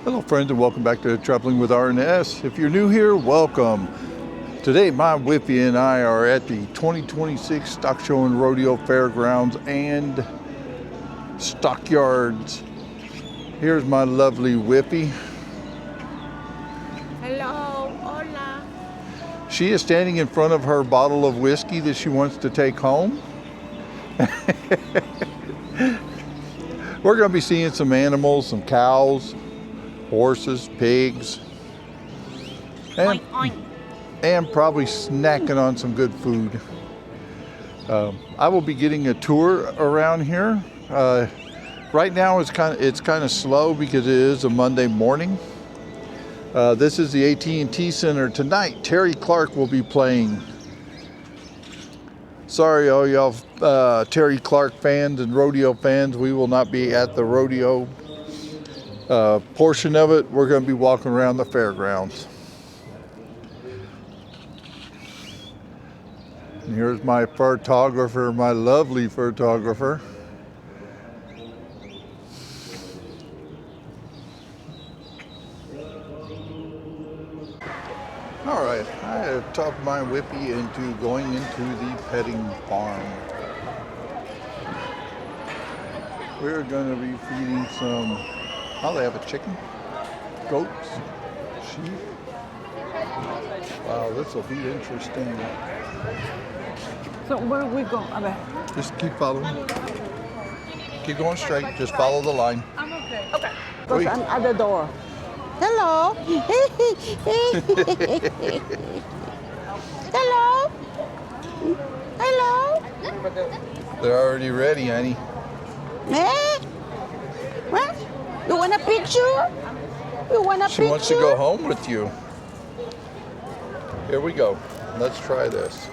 Hello friends and welcome back to Traveling with R&S. If you're new here, welcome. Today my Whippy and I are at the 2026 Stock Show and Rodeo Fairgrounds and Stockyards. Here's my lovely Whippy. Hello, hola. She is standing in front of her bottle of whiskey that she wants to take home. We're going to be seeing some animals, some cows, horses, pigs, and, Oink, oink. and probably snacking on some good food. I will be getting a tour around here. Right now it's kind of slow because it is a Monday morning. This is the AT&T Center tonight. Terry Clark will be playing. Sorry, all y'all Terry Clark fans and rodeo fans, we will not be at the rodeo portion of it. We're going to be walking around the fairgrounds. And here's my photographer, my lovely photographer. All right, I have talked my Whippy into going into the petting farm. We're going to be feeding some, oh, they have a chicken, goats, sheep. Wow, this will be interesting. So where we go? A ver. Just keep following. Keep going straight, just follow the line. I'm okay. Okay. Wait. I'm at the door. Hello. Hello. Hello. They're already ready, honey. Eh? What? You want a picture? You want a She picture? wants to go home with you. Here we go. Let's try this.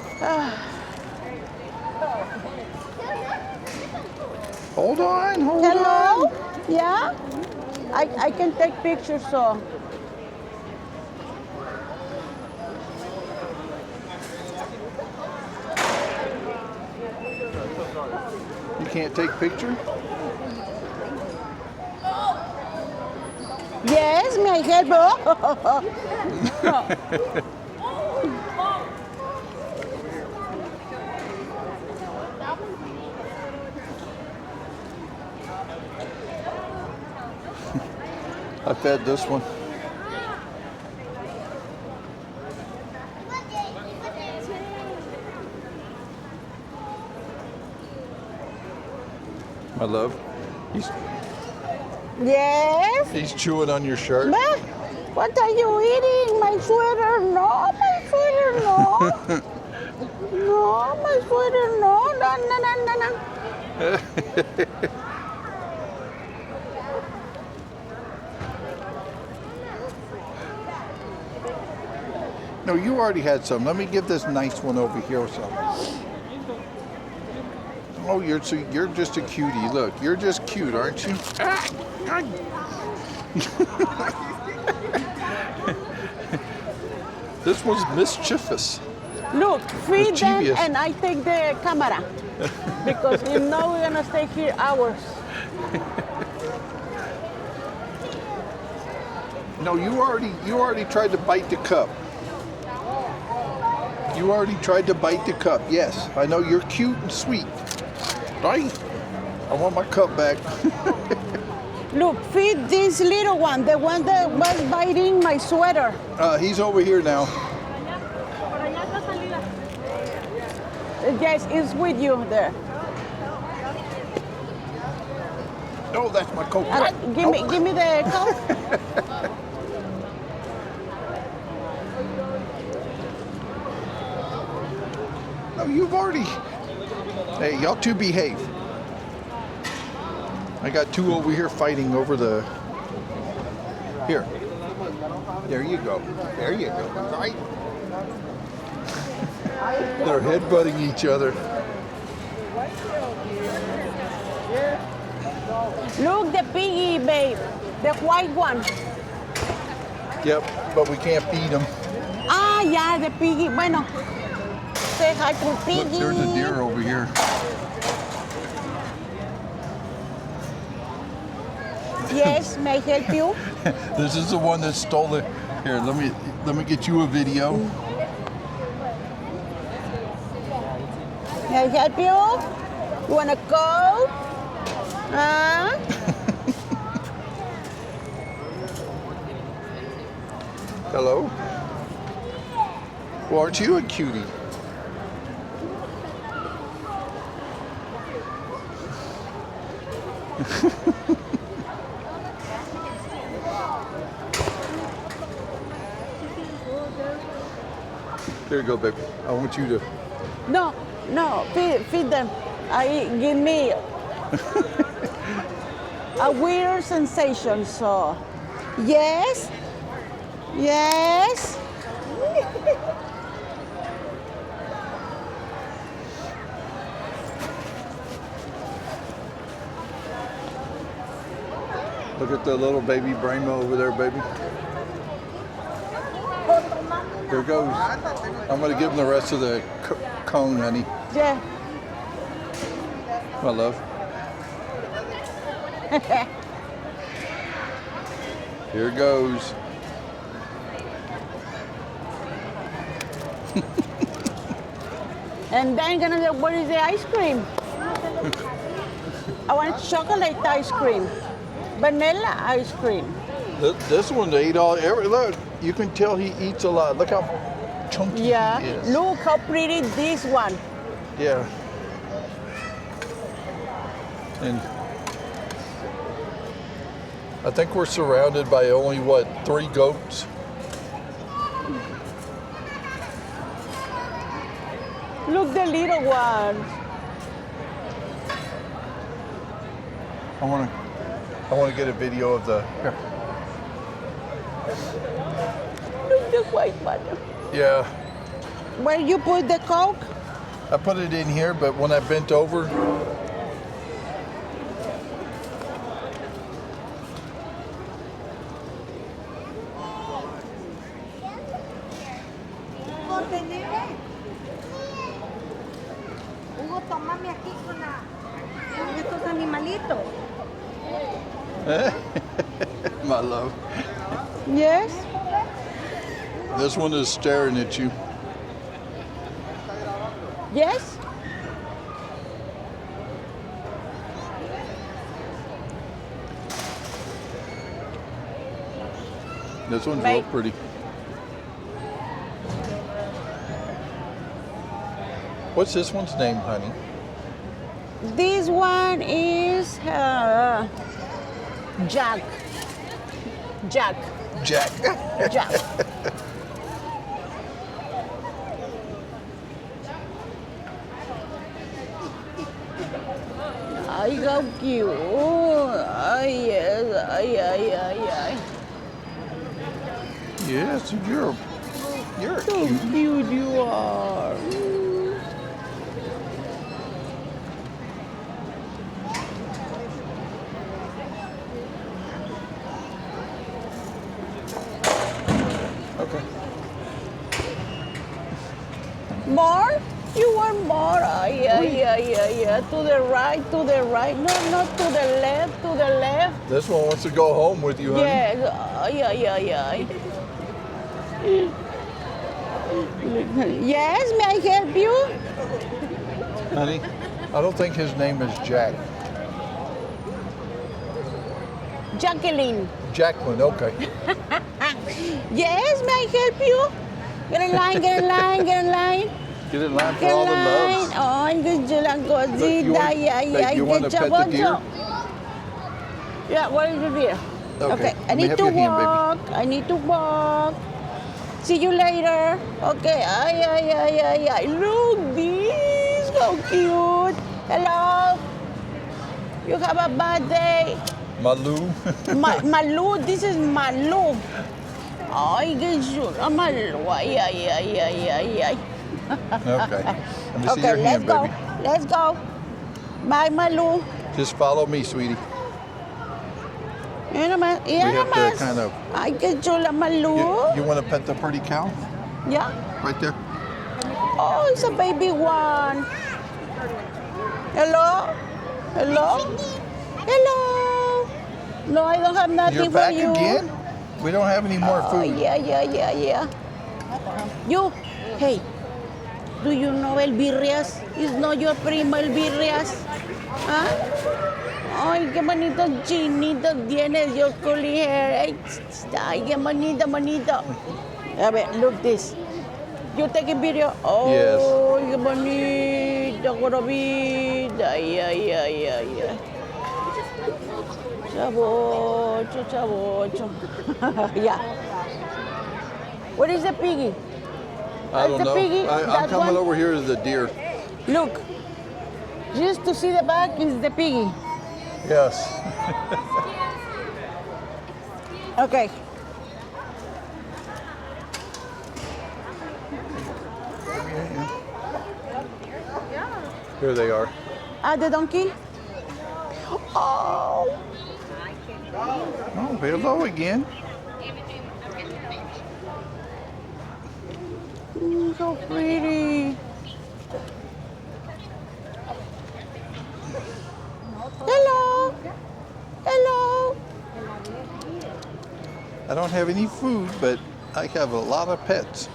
Hold on, hold Hello? on. Yeah? I can take pictures, so. You can't take picture? Yes, may I help you? I fed this one. My love, Yes? he's chewing on your shirt. Ma, what are you eating? My sweater? No, my sweater, no. No, my sweater, no. No, no, no, no, no. No, you already had some. Let me give this nice one over here some. Oh, you're just a cutie. Look, you're just cute, aren't you? This one's mischievous. Look, feed them Mischievous. and I take the camera. Because you know we're gonna stay here hours. No, you already tried to bite the cup. You already tried to bite the cup. Yes, I know you're cute and sweet. Right? I want my cup back. Look, feed this little one, the one that was biting my sweater. He's over here now. Yes, it's with you there. No, that's my coat. Give me the coat. No, you've already. Hey, y'all two behave. I got two over here fighting over the. Here. There you go. There you go. Right. They're headbutting each other. Look, the piggy, babe. The white one. Yep, but we can't feed them. Ah, yeah, the piggy. Bueno. Say hi to piggy. Look, there's a deer over here. Yes, may I help you? This is the one that stole it. Here, let me get you a video. May I help you? You wanna go? Huh? Hello? Well, aren't you a cutie? Here you go, baby. I want you to. No, feed them. Give me a weird sensation, so. Yes? Yes? Look at the little baby Brahma over there, baby. Here goes. I'm going to give him the rest of the cone, honey. Yeah. My love. Here goes. And then gonna say, what is the ice cream? I want chocolate ice cream. Vanilla ice cream. This one ate all. Look, you can tell he eats a lot. Look how chunky Yeah. he is. Look how pretty this one. Yeah. And I think we're surrounded by only, what, 3 goats? Look the little ones. I want to get a video of the. Here. Look the white one. Yeah. Where you put the Coke? I put it in here, but when I bent over, Hugo, tómame aquí con estos animalitos. my love, Yes. this one is staring at you. Yes. This one's real pretty. What's this one's name, honey? This one is Jack. Jack. Jack. Jack. Ay, how cute. Ay, yes. Ay, ay, ay, ay. Yes, you're a So cutie. cute you are. Okay. More? You want more? Ay, ay, ay, ay, ay. To the right, to the right. No, not to the left, to the left. This one wants to go home with you, honey. Yes. Ay, ay, ay, ay. Yes, may I help you? Honey, I don't think his name is Jack. Jacqueline. Jacqueline, okay. Yes, may I help you? Get in line, get in line, get in line. Get in line for Get all in the line. loves. Oh, ang gusto lang ko. Look, you want- babe, you want to pet the deer? Yeah, what is the deer? Okay, I let me need have to your hand, baby. walk. I need to walk. See you later. Okay. Ay, ay, ay, ay, ay. Look this. How cute. Hello. You have a bad day. Malu. Malu. This is Malu. Ay, gusto na Malu. Ay, ay, ay, ay, ay, ay. Okay. Let me see Okay, your let's hand, go. baby. Let's go. Bye, Malu. Just follow me, sweetie. Yan naman. Yan We have to naman. kind of- Ay, kachula, Malu. You want to pet the pretty cow? Yeah. Right there. Oh, it's a baby one. Hello? Hello? Hello? No, I don't have nothing You're for back you. again? We don't have any more Oh, food. yeah. You, hey, do you know El Birrias? Is not your primo El Birrias? ¿Ah? Ay, qué bonitos chinitos tienes, your curly hair. Ay, qué bonito. A ver, look this. You taking video? Yes. Oh, qué bonito, gorobita. Ay. Chavocho. Yeah. What is the piggy? I don't the know. piggy, I'm that coming one? over here to the deer. Look, just to see the back is the piggy. Yes. Okay. Here they are. Ah, the donkey? Oh, Oh, hello again. so pretty. Hello. I don't have any food, but I have a lot of pets.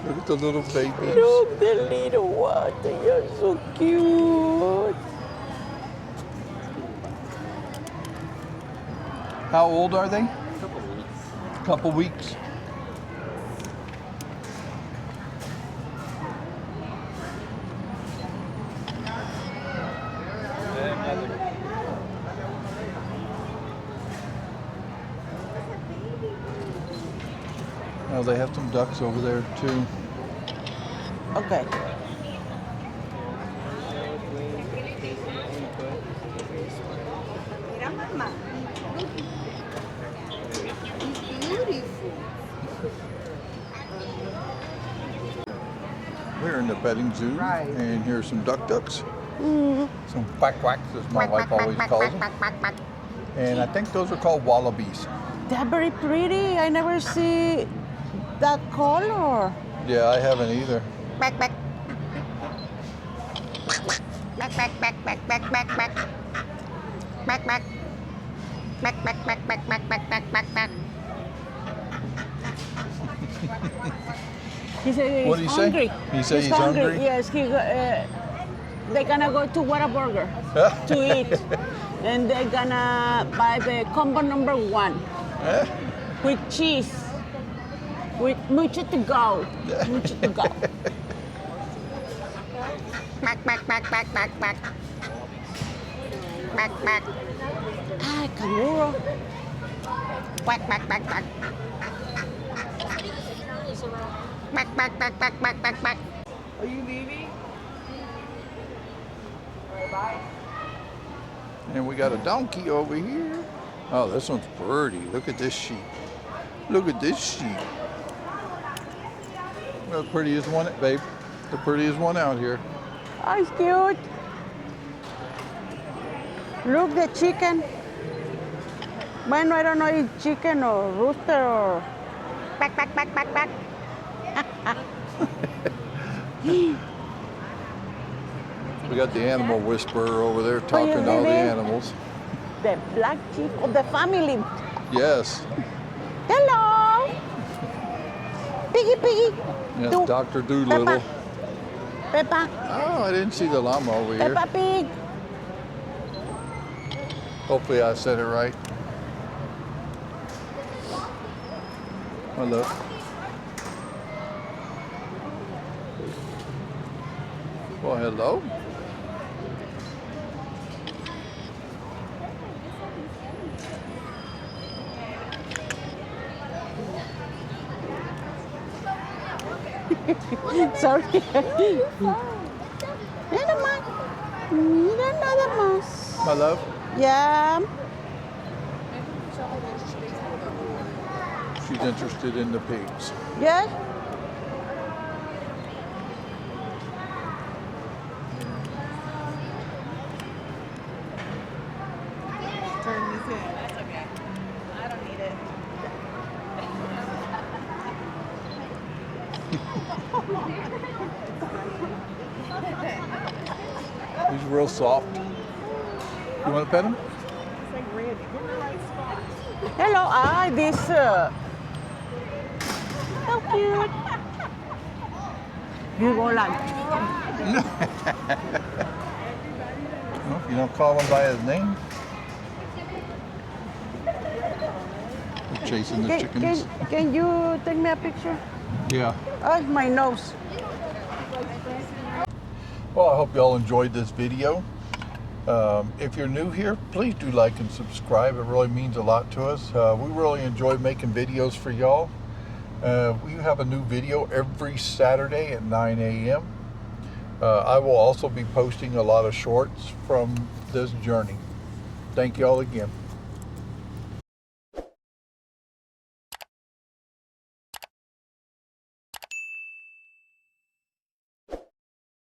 Look at the little babies. Look, the little one. They are so cute. How old are they? Couple weeks. Oh, they have some ducks over there too. Okay. Mira, mamá. Beautiful. We're in the petting zoo, Right. and here's some ducks. Some quacks, as my wife always calls them. And I think those are called wallabies. They're very pretty. I never see that color. Yeah, I haven't either. He said What did he's he say? hungry. He said he's hungry? Yes, they're gonna go to Whataburger to eat. And they're gonna buy the combo number 1 with cheese. With mucho to go. Ay, canguro. Are you leaving? And we got a donkey over here. Oh, this one's pretty. Look at this sheep. Look at this sheep. The prettiest one, babe. The prettiest one out here. Oh, it's cute. Look, the chicken. Bueno, I don't know if it's chicken or rooster or... Quack. We got the animal whisperer over there talking to all the animals. The black sheep of the family. Yes. Hello. Piggy. Yes, Do- Dr. Doolittle. Peppa. Oh, I didn't see the llama over here. Peppa Pig. Hopefully I said it right. Hello. Well, hello. Sorry. Mira nada más. My love. Yeah. She's interested in the pigs. Yes. Turn this in. That's okay. I don't need it. He's real soft. You want to pet him? It's like real. Hello, this. How cute. You go lunch. Well, if you don't call him by his name. We're chasing the chickens. Can you take me a picture? Yeah. Oh, my nose. Well, I hope y'all enjoyed this video. If you're new here, please do like and subscribe. It really means a lot to us. We really enjoy making videos for y'all. We have a new video every Saturday at 9 a.m. I will also be posting a lot of shorts from this journey. Thank y'all again.